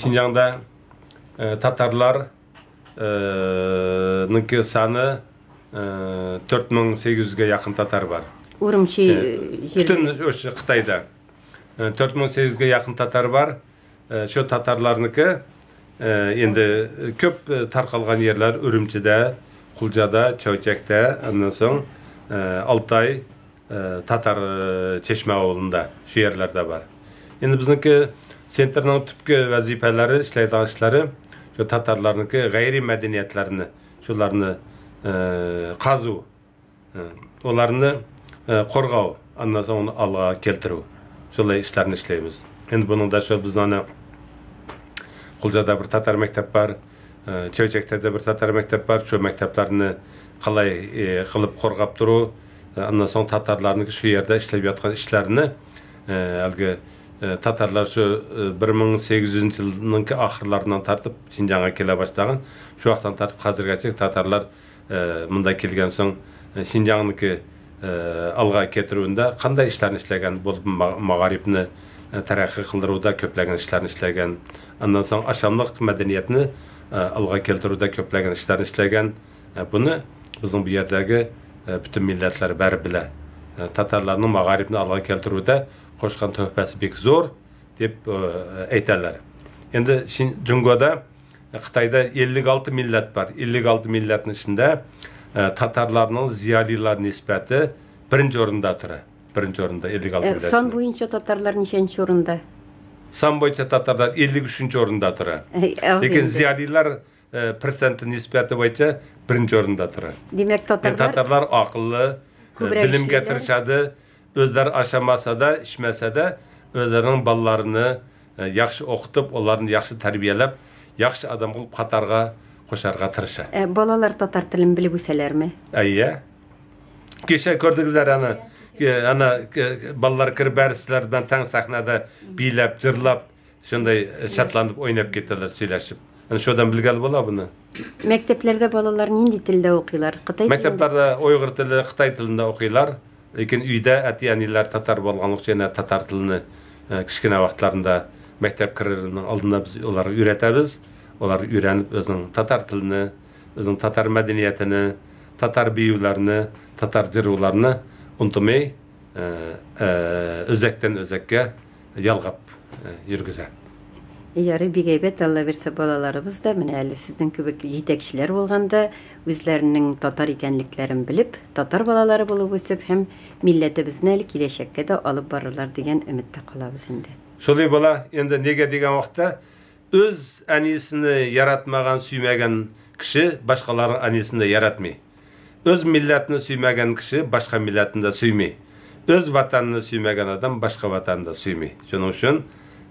Şinjan'da Tatarlar nınki sani 4800'ge yakın Tatar var. Urumçi Bütün Xitayda 4800'ge yakın Tatar var. Şu Tatarlarniki endi köp tarqalgan yerler Ürümçide, Kulcada, Çöçek'te, ondan soň Altay, Tatar Çeşme Oğlu'nda şu yerlerde var. Endi bizniki sentrning tüpki vazifeleri, işleydigan işleri şu Tatarlarniki gayri medeniyetlerini, şularını qazu, olarını qorgaw, ondan soň onu alğa keltiriw. Şolay işlerini işleymiz. Endi bunun da şu bizning Kulcada bir Tatar mektep var, Çöçek'te de bir Tatar mektep var. Şu mekteplerini qalay qılıp qorgap turu, ondan soň Tatarlarniki şu yerde işlep yatgan işlerini algı Tatarlar şu 1800 yılınki ahırlarından tartıp Şinjan'a kele başlagan. Şu vaqtdan tartıp hazırgacha Tatarlar mında kelgen soň Şinjan'niki alğa ketiriwinde qanday işlerini işlegen bolup Magaribni taraqqiy qildiruwda köplegen işlerini işlegen. Ondan soň aşamlyk medeniyetini alğa keltiruwda köplegen işlerini işlegen. Bunu bizning bu yerdagi bütün milletler bari bile. Tatarlarning Magaribni alğa keltiruwda qo'shgan töhfesi bek zor deb aytadilar. Endi Jungoda Xitayda 56 millet var. 56 milletin içinde Tatarlarning ziyolilar nisbati birinci o'rinda turadi. Birinci o'rinda 56 millet. Son boyunca Tatarlar nechenchi o'rinda? Son boyunca Tatarlar 53 o'rinda turadi. Lekin ziyolilar persenti nisbati bo'yicha birinci o'rinda turadi. Demek Tatarlar aqlli, bilim getirishadi. Özleri aşamasa da, işmese de özlerinin ballarını yaxşı okutup, onlarını yaxşı terbiyelep, yaxşı adam olup Katarga, koşarga tırışa. Balalar Tatar tilini bilip öselermi? Ayya. Geçe gördüğünüzler ana ballar kirip sizlerden tan sahnada biylep, cırlap, şunday şatlanıp oynayıp gittiler, söyleşip. Yani şuradan bilgeli bola bunu. Mekteplerde balalar nindi tilde okuylar? Mekteplerde Uyghur tili, Xitay tilinde okuylar. Lekin uyda atiyaniler Tatar bolganlyk jana Tatar tilini kichkina vaqtlarında mektep kirerinin aldında biz onları öğretemiz. Onları öğrenip özünün Tatar tilini, özünün Tatar medeniyetini, Tatar biyularını, Tatar jırıwlaryny unutmay özekten özekке yalgap yürgüzer. Yarı bir geybet Allah verse balalarımız da mine sizden köbek yetekçiler bolganda özlerinin Tatar ekenliklerini bilip Tatar balaları bolup ösüp hem milletimizni kileşekке de alıp barırlar degen ümitde kalabız indi. Şolay bola endi nege degen vaqtda öz anisini yaratmagan, süymegen kişi başkalarının anisini de yaratmay. Öz milletini süymegen kişi başka milletini de süymay. Öz vatanını süymegen adam başka vatanını da süymay. Şunun üçün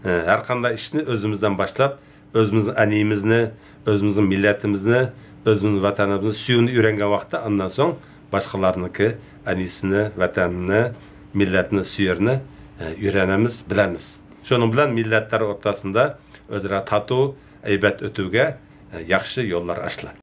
her qanday işni özümüzden başlap, özümüzün animizni, özümüzün milletimizni, özümüzün vatanımızı suyunu öğrengen vaqtda ondan soň başkalarınınki anisini, vatanını, milletini süyerini öğrenemiz, bilemiz. Şunun bilen milletler ortasında özara tatu, aybet ötüge yaxşı yollar açlar.